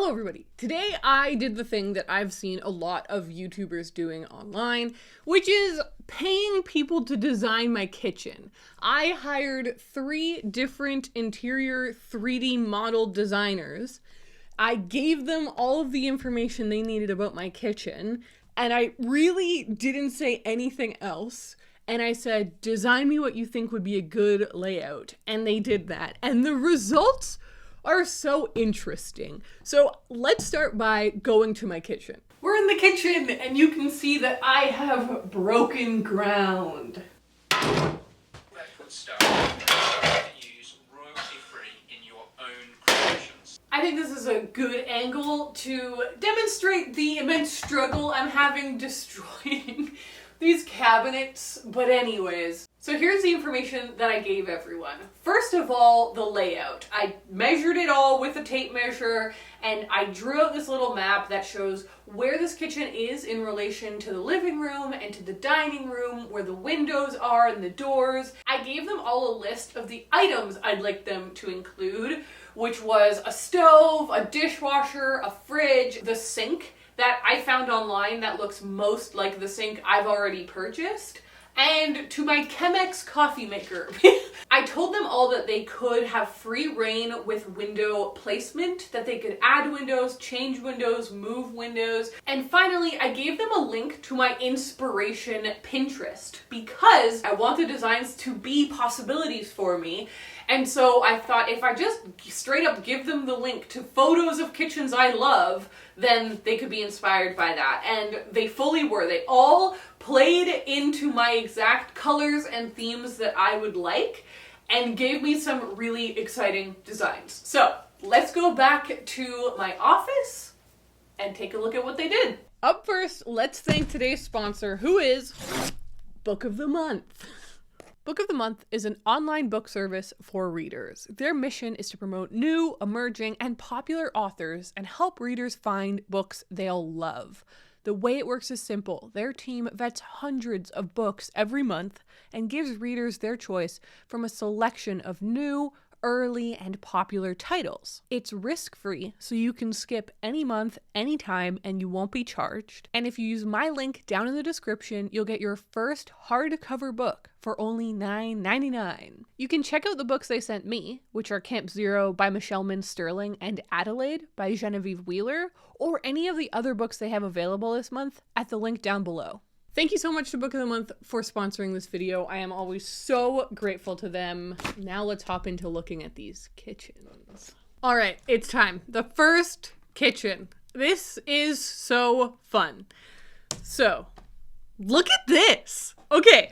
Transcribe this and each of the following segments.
Hello everybody. Today I did the thing that I've seen a lot of YouTubers doing online, which is paying people to design my kitchen. I hired 3 different interior 3D model designers. I gave them all of the information they needed about my kitchen, and I really didn't say anything else. And I said, design me what you think would be a good layout. And they did that. And the results are so interesting. So let's start by going to my kitchen. We're in the kitchen and you can see that I have broken ground. That good stuff. To use royalty-free in your own creations. I think this is a good angle to demonstrate the immense struggle I'm having destroying these cabinets. But anyways, so here's the information that I gave everyone. First of all, the layout. I measured it all with a tape measure and I drew out this little map that shows where this kitchen is in relation to the living room and to the dining room, where the windows are and the doors. I gave them all a list of the items I'd like them to include, which was a stove, a dishwasher, a fridge, the sink that I found online that looks most like the sink I've already purchased, and to my Chemex coffee maker. I told them all that they could have free reign with window placement, that they could add windows, change windows, move windows. And finally, I gave them a link to my inspiration Pinterest because I want the designs to be possibilities for me. And so I thought if I just straight up give them the link to photos of kitchens I love, then they could be inspired by that. And they fully were. They all played into my exact colors and themes that I would like and gave me some really exciting designs. So let's go back to my office and take a look at what they did. Up first, let's thank today's sponsor, who is Book of the Month. Book of the Month is an online book service for readers. Their mission is to promote new, emerging, and popular authors and help readers find books they'll love. The way it works is simple. Their team vets hundreds of books every month and gives readers their choice from a selection of new, early, and popular titles. It's risk-free, so you can skip any month, anytime, and you won't be charged. And if you use my link down in the description, you'll get your first hardcover book for only $9.99. You can check out the books they sent me, which are Camp Zero by Michelle Min Sterling and Adelaide by Genevieve Wheeler, or any of the other books they have available this month at the link down below. Thank you so much to Book of the Month for sponsoring this video. I am always so grateful to them. Now let's hop into looking at these kitchens. All right, it's time. The first kitchen. This is so fun. So, look at this. Okay.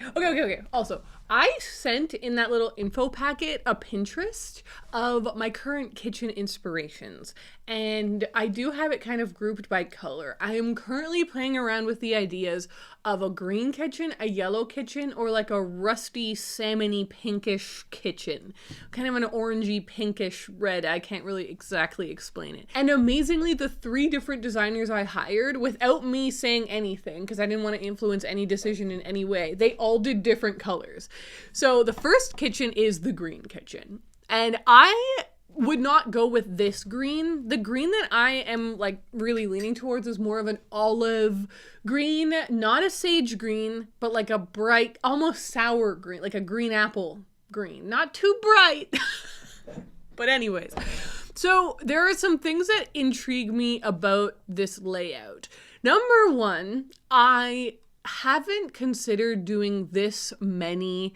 Also, I sent in that little info packet a Pinterest of my current kitchen inspirations, and I do have it kind of grouped by color. I am currently playing around with the ideas of a green kitchen, a yellow kitchen, or like a rusty salmon-y pinkish kitchen. Kind of an orangey pinkish red. I can't really exactly explain it. And amazingly, the 3 different designers I hired, without me saying anything, because I didn't want to influence any decision in any way, they all did different colors. So the first kitchen is the green kitchen. And I would not go with this green. The green that I am like really leaning towards is more of an olive green, not a sage green, but like a bright, almost sour green, like a green apple green. Not too bright. But anyways, so there are some things that intrigue me about this layout. Number 1, I haven't considered doing this many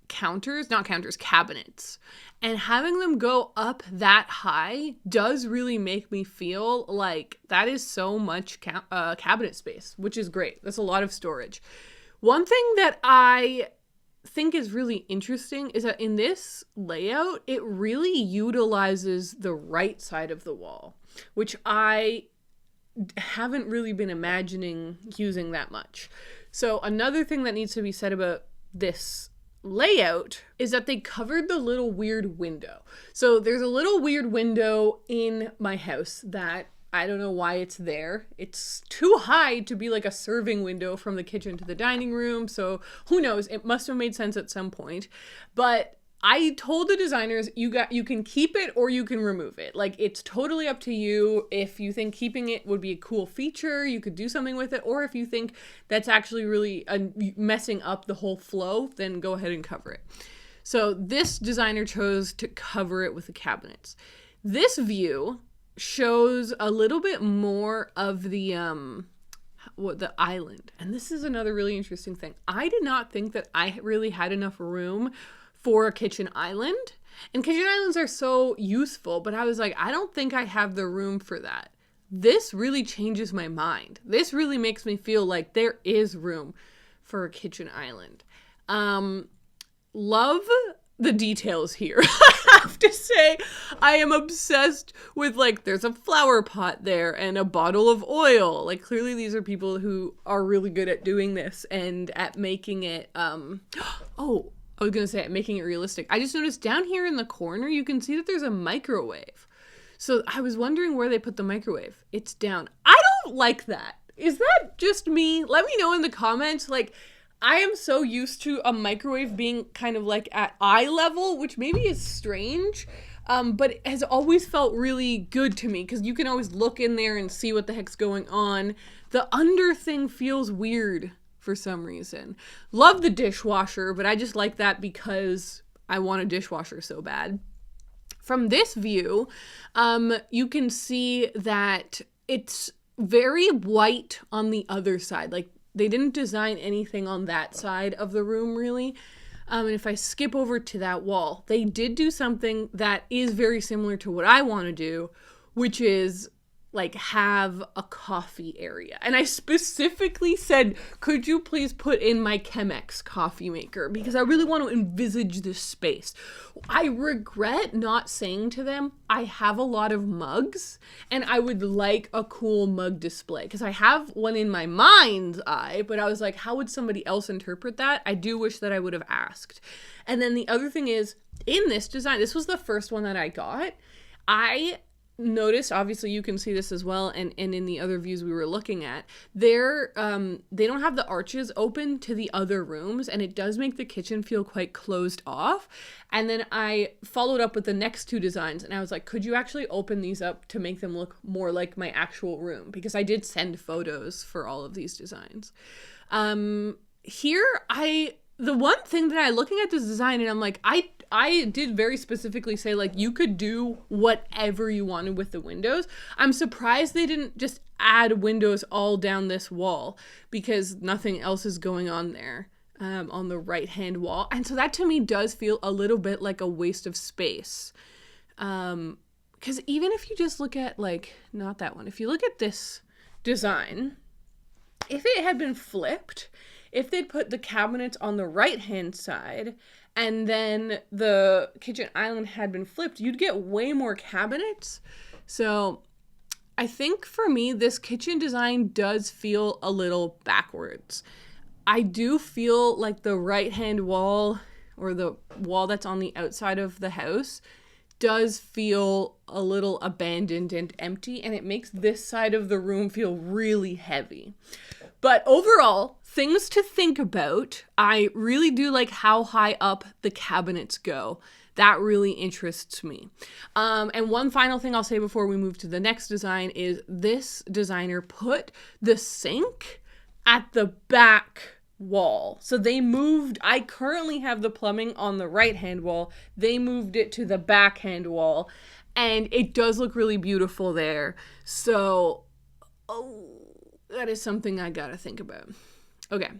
cabinets. And having them go up that high does really make me feel like that is so much cabinet space, which is great. That's a lot of storage. One thing that I think is really interesting is that in this layout, it really utilizes the right side of the wall, which I haven't really been imagining using that much. So another thing that needs to be said about this layout is that they covered the little weird window. So there's a little weird window in my house that I don't know why it's there. It's too high to be like a serving window from the kitchen to the dining room. So who knows? It must have made sense at some point. But I told the designers, you can keep it or you can remove it. Like, it's totally up to you. If you think keeping it would be a cool feature, you could do something with it. Or if you think that's actually really messing up the whole flow, then go ahead and cover it. So this designer chose to cover it with the cabinets. This view shows a little bit more of the island. And this is another really interesting thing. I did not think that I really had enough room for a kitchen island. And kitchen islands are so useful, but I was like, I don't think I have the room for that. This really changes my mind. This really makes me feel like there is room for a kitchen island. Love the details here. I have to say, I am obsessed with, like, there's a flower pot there and a bottle of oil. Like, clearly these are people who are really good at doing this and at making it, I was going to say making it realistic. I just noticed down here in the corner, you can see that there's a microwave. So I was wondering where they put the microwave. It's down. I don't like that. Is that just me? Let me know in the comments. Like, I am so used to a microwave being kind of like at eye level, which maybe is strange, but it has always felt really good to me because you can always look in there and see what the heck's going on. The under thing feels weird for some reason. Love the dishwasher, but I just like that because I want a dishwasher so bad. From this view, you can see that it's very white on the other side. Like, they didn't design anything on that side of the room, really. And if I skip over to that wall, they did do something that is very similar to what I want to do, which is like have a coffee area. And I specifically said, could you please put in my Chemex coffee maker? Because I really want to envisage this space. I regret not saying to them, I have a lot of mugs and I would like a cool mug display. Because I have one in my mind's eye, but I was like, how would somebody else interpret that? I do wish that I would have asked. And then the other thing is, in this design, this was the first one that I got. I notice, obviously you can see this as well, and in the other views we were looking at, they don't have the arches open to the other rooms, and it does make the kitchen feel quite closed off. And then I followed up with the next two designs, and I was like, could you actually open these up to make them look more like my actual room? Because I did send photos for all of these designs. The one thing that I'm looking at this design and I'm like, I did very specifically say, like, you could do whatever you wanted with the windows. I'm surprised they didn't just add windows all down this wall because nothing else is going on there on the right-hand wall. And so that to me does feel a little bit like a waste of space. Because even if you just look at, like, not that one, if you look at this design, if it had been flipped, if they'd put the cabinets on the right-hand side and then the kitchen island had been flipped, you'd get way more cabinets. So I think for me, this kitchen design does feel a little backwards. I do feel like the right-hand wall, or the wall that's on the outside of the house, does feel a little abandoned and empty, and it makes this side of the room feel really heavy. But overall, things to think about. I really do like how high up the cabinets go. That really interests me. And one final thing I'll say before we move to the next design is this designer put the sink at the back wall. So they moved, I currently have the plumbing on the right-hand wall. They moved it to the backhand wall, and it does look really beautiful there. So, that is something I gotta think about. Okay,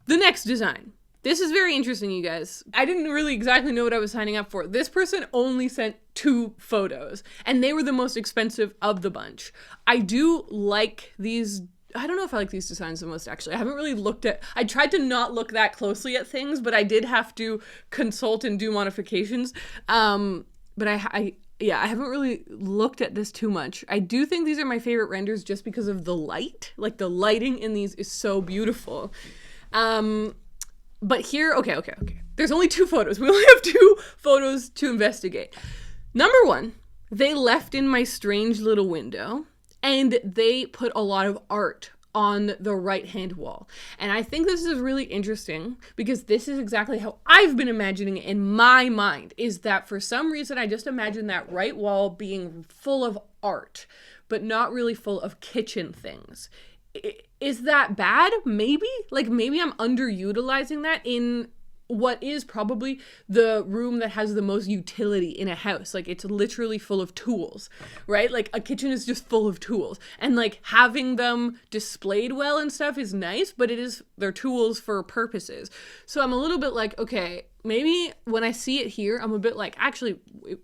the next design. This is very interesting, you guys. I didn't really exactly know what I was signing up for. This person only sent 2 photos, and they were the most expensive of the bunch. I do like these. I don't know if I like these designs the most, actually. I haven't really looked at, I tried to not look that closely at things, but I did have to consult and do modifications. But I haven't really looked at this too much. I do think these are my favorite renders just because of the light. Like, the lighting in these is so beautiful. But here, okay. There's only 2 photos. We only have 2 photos to investigate. Number 1, they left in my strange little window, and they put a lot of art on the right-hand wall. And I think this is really interesting because this is exactly how I've been imagining it in my mind, is that for some reason I just imagine that right wall being full of art, but not really full of kitchen things. Is that bad? Maybe? Like maybe I'm underutilizing that in what is probably the room that has the most utility in a house. Like it's literally full of tools, right? Like a kitchen is just full of tools, and like having them displayed well and stuff is nice, but they're tools for purposes. So I'm a little bit like, okay, maybe when I see it here, I'm a bit like, actually,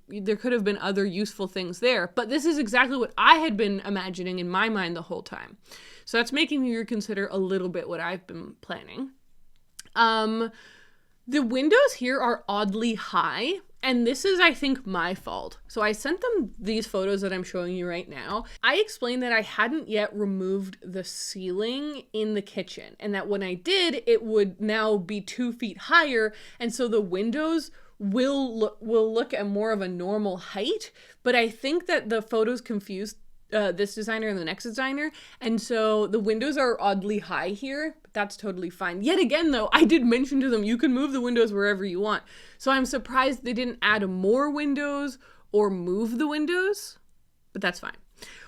there could have been other useful things there, but this is exactly what I had been imagining in my mind the whole time. So that's making me reconsider a little bit what I've been planning. The windows here are oddly high, and this is, I think, my fault. So I sent them these photos that I'm showing you right now. I explained that I hadn't yet removed the ceiling in the kitchen, and that when I did, it would now be 2 feet higher, and so the windows will look at more of a normal height. But I think that the photos confused this designer and the next designer, and so the windows are oddly high here, but that's totally fine. Yet again though, I did mention to them you can move the windows wherever you want, so I'm surprised they didn't add more windows or move the windows, but that's fine.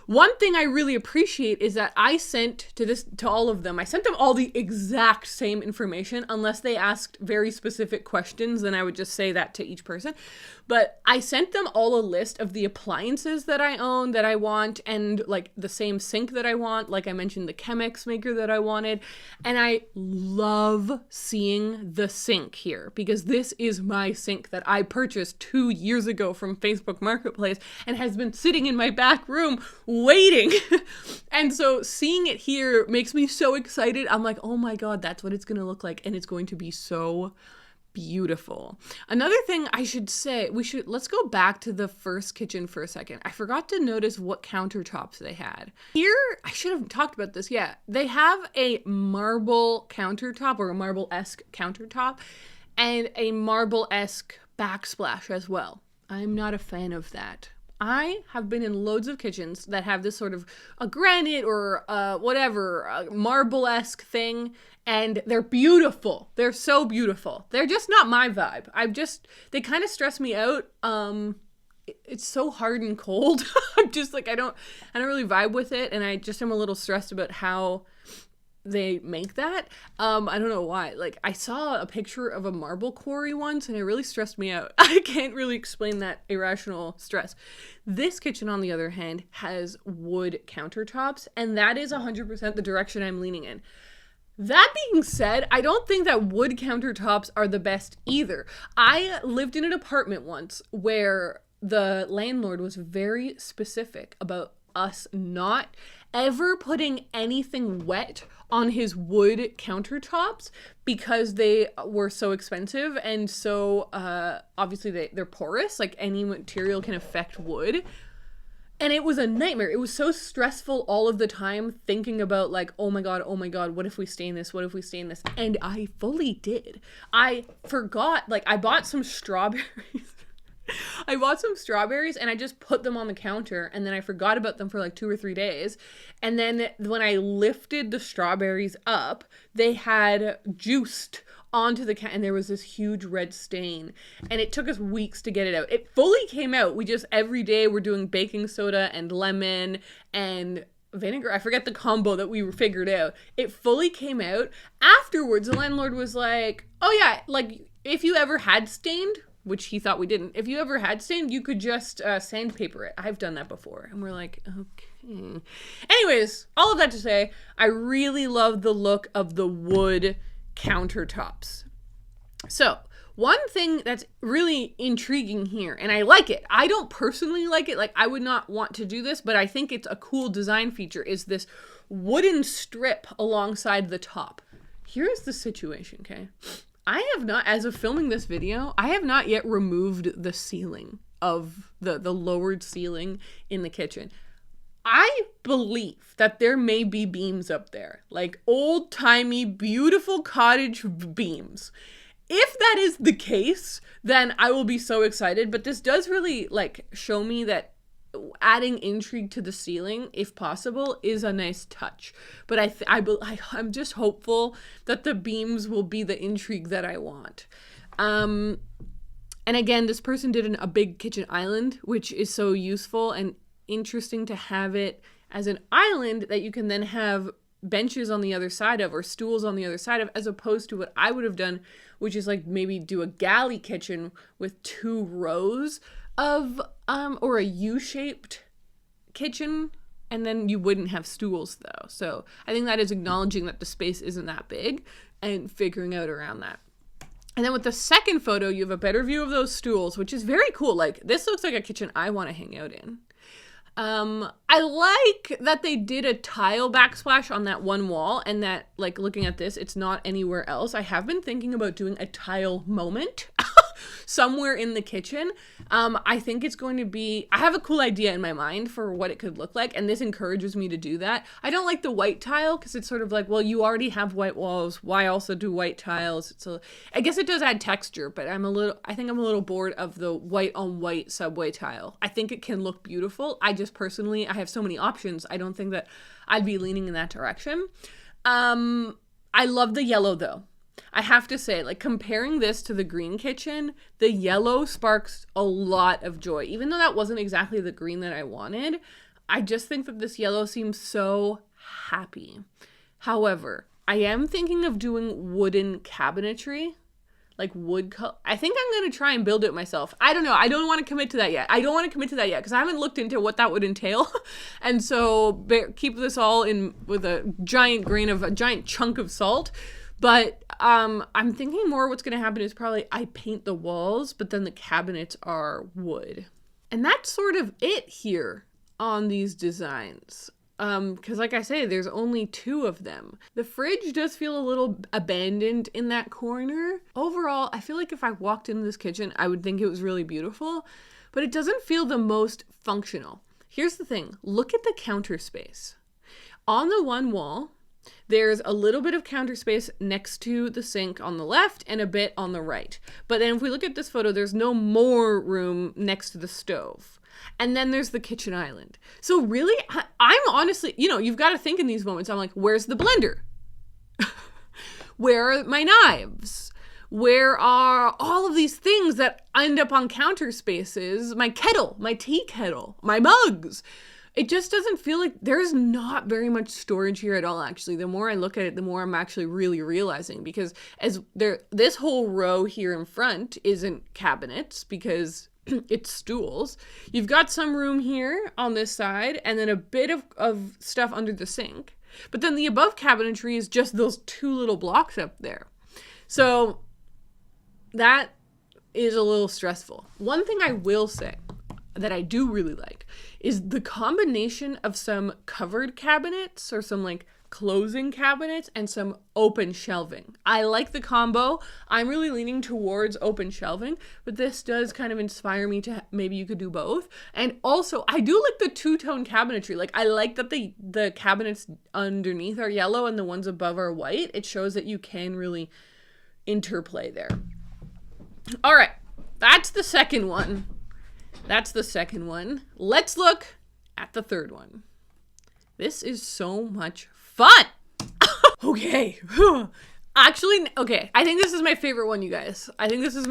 One thing I really appreciate is that I sent to all of them, I sent them all the exact same information, unless they asked very specific questions, then I would just say that to each person. But I sent them all a list of the appliances that I own, that I want, and like the same sink that I want, like I mentioned the Chemex maker that I wanted. And I love seeing the sink here, because this is my sink that I purchased 2 years ago from Facebook Marketplace and has been sitting in my back room waiting. And so seeing it here makes me so excited. I'm like, oh my God, that's what it's gonna look like, and it's going to be so beautiful. Another thing I should say, let's go back to the first kitchen for a second. I forgot to notice what countertops they had. Here, I should have talked about this. Yeah, they have a marble countertop, or a marble-esque countertop, and a marble-esque backsplash as well. I'm not a fan of that. I have been in loads of kitchens that have this sort of a granite or whatever, a marble-esque thing, and they're beautiful. They're so beautiful. They're just not my vibe. They kind of stress me out. It's so hard and cold. I'm just like, I don't really vibe with it, and I just am a little stressed about how they make that. I don't know why. Like, I saw a picture of a marble quarry once, and it really stressed me out. I can't really explain that irrational stress. This kitchen, on the other hand, has wood countertops, and that is 100% the direction I'm leaning in. That being said, I don't think that wood countertops are the best either. I lived in an apartment once where the landlord was very specific about us not ever putting anything wet on his wood countertops because they were so expensive, and so obviously they're porous, like any material can affect wood. And it was a nightmare. It was so stressful all of the time thinking about like, oh my God, what if we stain this? What if we stain this? And I fully did. I forgot, like I bought some strawberries. I bought some strawberries and I just put them on the counter, and then I forgot about them for like 2 or 3 days. And then when I lifted the strawberries up, they had juiced onto the and there was this huge red stain, and it took us weeks to get it out. It fully came out. We just every day we're doing baking soda and lemon and vinegar. I forget the combo that we figured out. It fully came out. Afterwards, the landlord was like, oh yeah, like if you ever had stained, which he thought we didn't, if you ever had stained, you could just sandpaper it. I've done that before. And we're like, okay. Anyways, all of that to say, I really love the look of the wood countertops. So one thing that's really intriguing here, and I like it, I don't personally like it, like I would not want to do this, but I think it's a cool design feature, is this wooden strip alongside the top. Here's the situation, okay? I have not, as of filming this video, I have not yet removed the ceiling of the lowered ceiling in the kitchen. I believe that there may be beams up there, like old-timey, beautiful cottage beams. If that is the case, then I will be so excited, but this does really, like, show me that adding intrigue to the ceiling, if possible, is a nice touch. But I'm just hopeful that the beams will be the intrigue that I want. And again, this person did a big kitchen island, which is so useful and interesting to have it as an island that you can then have benches on the other side of, or stools on the other side of, as opposed to what I would have done, which is like maybe do a galley kitchen with 2 rows of, or a U-shaped kitchen, and then you wouldn't have stools though. So I think that is acknowledging that the space isn't that big and figuring out around that. And then with the second photo, you have a better view of those stools, which is very cool. Like, this looks like a kitchen I want to hang out in. I like that they did a tile backsplash on that one wall, and that, like, looking at this, it's not anywhere else. I have been thinking about doing a tile moment somewhere in the kitchen. I think it's going to be, I have a cool idea in my mind for what it could look like, and this encourages me to do that. I don't like the white tile because it's sort of like, well, you already have white walls. Why also do white tiles? I guess it does add texture, but I think I'm a little bored of the white on white subway tile. I think it can look beautiful. I have so many options. I don't think that I'd be leaning in that direction. I love the yellow though. I have to say, like, comparing this to the green kitchen, the yellow sparks a lot of joy. Even though that wasn't exactly the green that I wanted, I just think that this yellow seems so happy. However, I am thinking of doing wooden cabinetry, like wood. I think I'm going to try and build it myself. I don't know. I don't want to commit to that yet. Because I haven't looked into what that would entail. And so keep this all in with a giant chunk of salt. But I'm thinking more what's going to happen is probably I paint the walls, but then the cabinets are wood. And that's sort of it here on these designs. Because like I say, there's only 2 of them. The fridge does feel a little abandoned in that corner. Overall, I feel like if I walked into this kitchen, I would think it was really beautiful, but it doesn't feel the most functional. Here's the thing. Look at the counter space. On the one wall, there's a little bit of counter space next to the sink on the left and a bit on the right. But then if we look at this photo, there's no more room next to the stove. And then there's the kitchen island. So really, I'm honestly, you've got to think in these moments. I'm like, where's the blender? Where are my knives? Where are all of these things that end up on counter spaces? My kettle, my tea kettle, my mugs. It just doesn't feel like there's not very much storage here at all, actually. The more I look at it, the more I'm actually really realizing, because this whole row here in front isn't cabinets because it's stools. You've got some room here on this side and then a bit of stuff under the sink. But then the above cabinetry is just those 2 little blocks up there. So that is a little stressful. One thing I will say that I do really like is the combination of some covered cabinets or some like closing cabinets and some open shelving. I like the combo. I'm really leaning towards open shelving, but this does kind of inspire me to maybe you could do both. And also, I do like the 2-tone cabinetry. Like, I like that the cabinets underneath are yellow and the ones above are white. It shows that you can really interplay there. All right, that's the second one. Let's look at the third one. This is so much fun. Okay. Actually, okay. I think this is my favorite one, you guys. There's so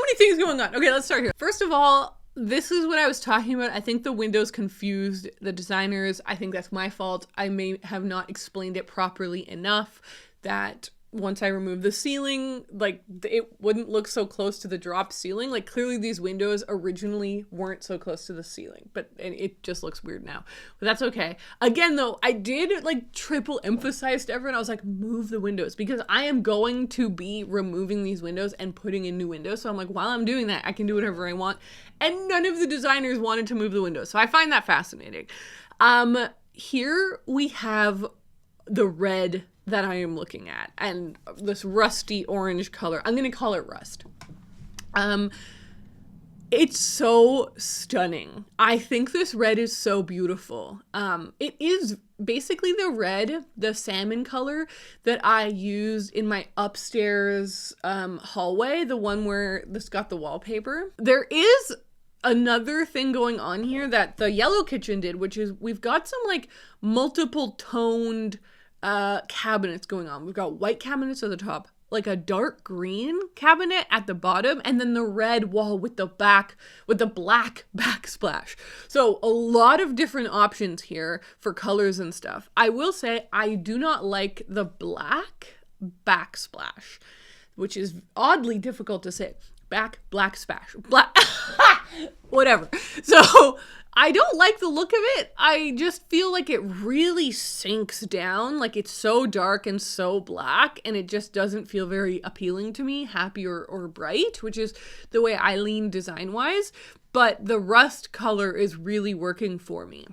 many things going on. Okay, let's start here. First of all, this is what I was talking about. I think the windows confused the designers. I think that's my fault. I may have not explained it properly enough that once I remove the ceiling, like, it wouldn't look so close to the drop ceiling. Like, clearly these windows originally weren't so close to the ceiling, but it just looks weird now. But that's okay. Again, though, I did like triple emphasize to everyone. I was like, move the windows, because I am going to be removing these windows and putting in new windows. So I'm like, while I'm doing that, I can do whatever I want. And none of the designers wanted to move the windows. So I find that fascinating. Here we have the red that I am looking at, and this rusty orange color. I'm going to call it rust. It's so stunning. I think this red is so beautiful. It is basically the salmon color that I used in my upstairs hallway, the one where this got the wallpaper. There is another thing going on here that the yellow kitchen did, which is we've got some like multiple toned cabinets going on. We've got white cabinets at the top, like a dark green cabinet at the bottom, and then the red wall with the black backsplash. So a lot of different options here for colors and stuff. I will say I do not like the black backsplash, which is oddly difficult to say. Black splash. Whatever. So I don't like the look of it. I just feel like it really sinks down. Like it's so dark and so black, and it just doesn't feel very appealing to me, happy or bright, which is the way I lean design-wise. But the rust color is really working for me.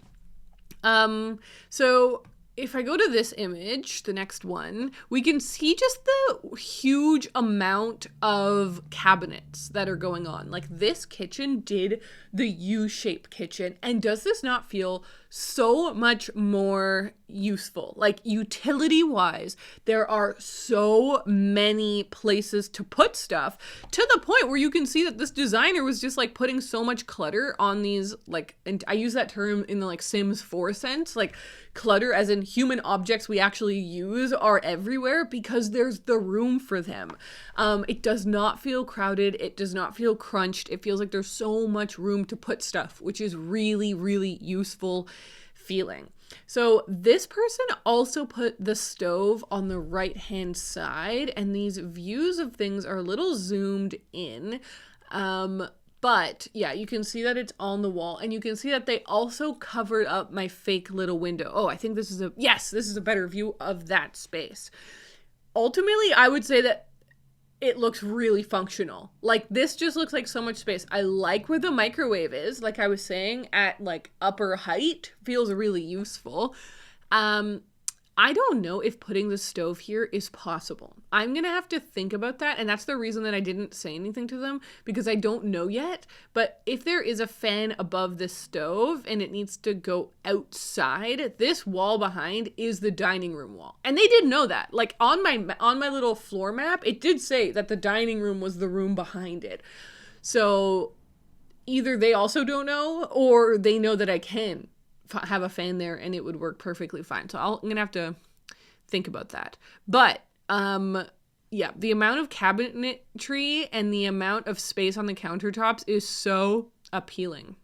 So if I go to this image, the next one, we can see just the huge amount of cabinets that are going on. Like this kitchen did the U-shaped kitchen, and does this not feel so much more useful? Like utility-wise, there are so many places to put stuff, to the point where you can see that this designer was just like putting so much clutter on these, like, and I use that term in the like Sims 4 sense, like clutter as in human objects we actually use are everywhere because there's the room for them. It does not feel crowded. It does not feel crunched. It feels like there's so much room to put stuff, which is really, really useful feeling. So this person also put the stove on the right hand side, and these views of things are a little zoomed in. But yeah, you can see that it's on the wall, and you can see that they also covered up my fake little window. Oh, I think this is a better view of that space. Ultimately, I would say that it looks really functional. Like this just looks like so much space. I like where the microwave is, like I was saying, at like upper height, feels really useful. I don't know if putting the stove here is possible. I'm going to have to think about that, and that's the reason that I didn't say anything to them, because I don't know yet. But if there is a fan above the stove and it needs to go outside, this wall behind is the dining room wall. And they did know that. Like on my little floor map, it did say that the dining room was the room behind it. So either they also don't know, or they know that I can have a fan there and it would work perfectly fine. So I'm gonna have to think about that. But yeah, the amount of cabinetry and the amount of space on the countertops is so appealing.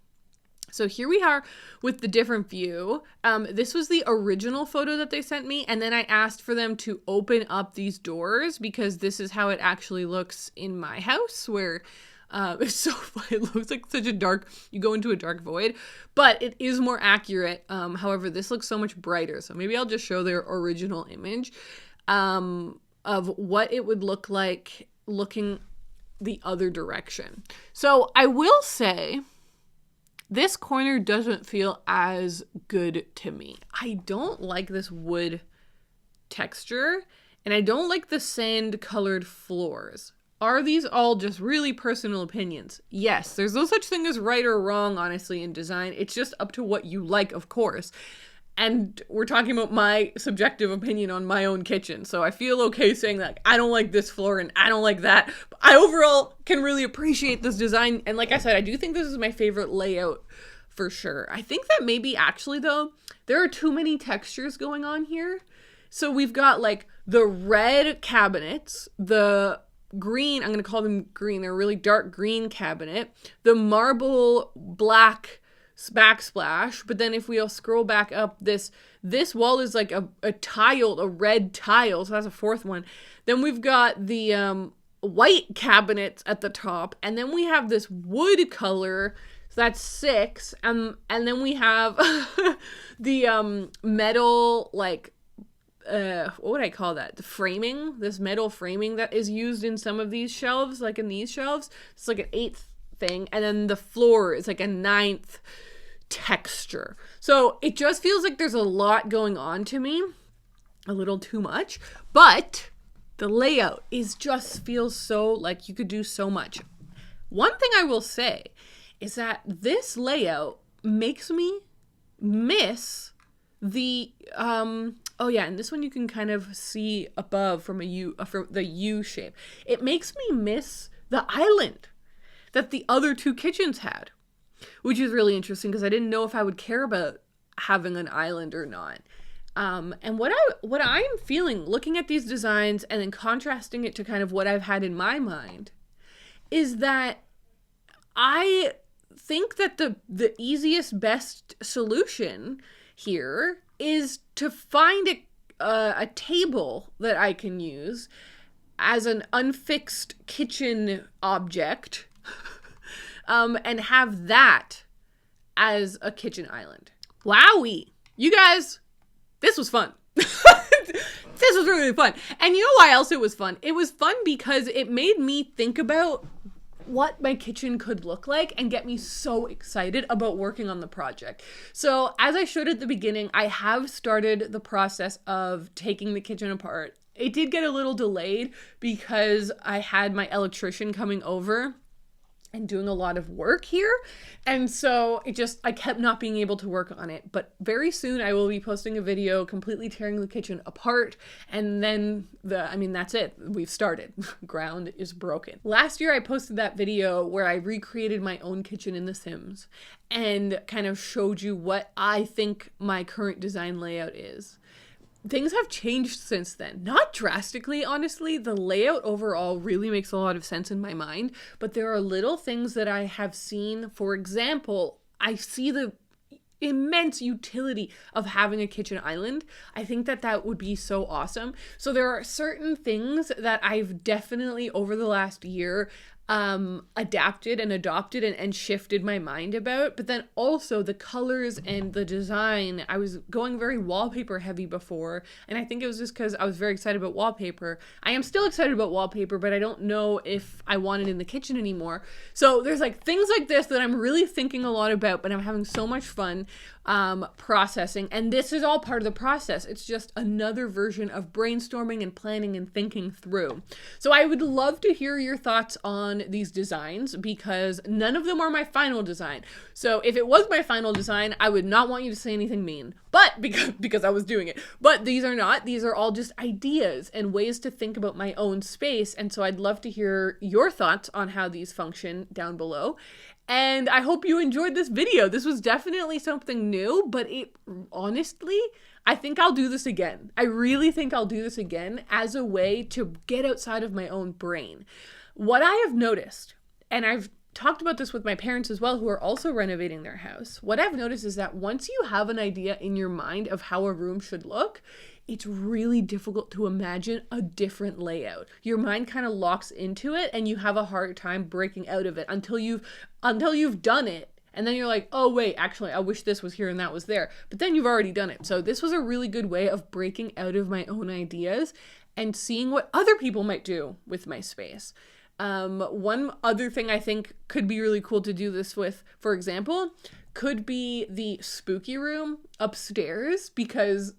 So here we are with the different view. This was the original photo that they sent me, and then I asked for them to open up these doors because this is how it actually looks in my house, where it's so funny. It looks like such a dark, you go into a dark void, but it is more accurate. However, this looks so much brighter. So maybe I'll just show their original image of what it would look like looking the other direction. So I will say this corner doesn't feel as good to me. I don't like this wood texture, and I don't like the sand colored floors. Are these all just really personal opinions? Yes, there's no such thing as right or wrong, honestly, in design. It's just up to what you like, of course. And we're talking about my subjective opinion on my own kitchen. So I feel okay saying that I don't like this floor and I don't like that. But I overall can really appreciate this design. And like I said, I do think this is my favorite layout for sure. I think that maybe actually though, there are too many textures going on here. So we've got like the red cabinets, the green, I'm going to call them green, they're a really dark green cabinet, the marble black backsplash, but then if we'll scroll back up, this wall is like a red tile, so that's a fourth one. Then we've got the white cabinets at the top, and then we have this wood color, so that's 6, and then we have the metal, like what would I call that? The framing, this metal framing that is used in some of these shelves, like in these shelves. It's like an 8th thing. And then the floor is like a 9th texture. So it just feels like there's a lot going on to me. A little too much. But the layout feels so like you could do so much. One thing I will say is that this layout makes me miss the oh yeah, and this one you can kind of see above from from the U shape. It makes me miss the island that the other two kitchens had. which is really interesting because I didn't know if I would care about having an island or not. And what I'm feeling looking at these designs and then contrasting it to kind of what I've had in my mind is that I think that the easiest, best solution here is to find a table that I can use as an unfixed kitchen object, and have that as a kitchen island. Wowee! You guys, this was fun. This was really fun. And you know why else it was fun? It was fun because it made me think about what my kitchen could look like and get me so excited about working on the project. So as I showed at the beginning, I have started the process of taking the kitchen apart. It did get a little delayed because I had my electrician coming over and doing a lot of work here. And so I kept not being able to work on it. But very soon I will be posting a video completely tearing the kitchen apart. And then that's it. We've started. Ground is broken. Last year I posted that video where I recreated my own kitchen in The Sims and kind of showed you what I think my current design layout is. Things have changed since then. Not drastically, honestly. The layout overall really makes a lot of sense in my mind, but there are little things that I have seen. For example, I see the immense utility of having a kitchen island. I think that would be so awesome. So there are certain things that I've definitely over the last year adapted and adopted and shifted my mind about. But then also the colors and the design, I was going very wallpaper heavy before, and I think it was just because I was very excited about wallpaper. I am still excited about wallpaper, but I don't know if I want it in the kitchen anymore. So there's like things like this that I'm really thinking a lot about, but I'm having so much fun processing, and this is all part of the process. It's just another version of brainstorming and planning and thinking through. So I would love to hear your thoughts on these designs because none of them are my final design. So if it was my final design, I would not want you to say anything mean, but because I was doing it. But these are not. These are all just ideas and ways to think about my own space. And so I'd love to hear your thoughts on how these function down below. And I hope you enjoyed this video. This was definitely something new, but honestly, I think I'll do this again. I really think I'll do this again as a way to get outside of my own brain. What I have noticed, and I've talked about this with my parents as well, who are also renovating their house. What I've noticed is that once you have an idea in your mind of how a room should look, it's really difficult to imagine a different layout. Your mind kind of locks into it and you have a hard time breaking out of it until you've done it. And then you're like, oh wait, actually, I wish this was here and that was there. But then you've already done it. So this was a really good way of breaking out of my own ideas and seeing what other people might do with my space. One other thing I think could be really cool to do this with, for example, could be the spooky room upstairs, because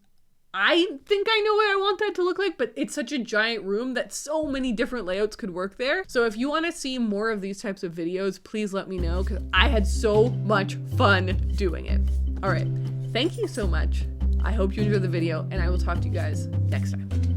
I think I know what I want that to look like, but it's such a giant room that so many different layouts could work there. So if you want to see more of these types of videos, please let me know, because I had so much fun doing it. All right, thank you so much. I hope you enjoyed the video, and I will talk to you guys next time.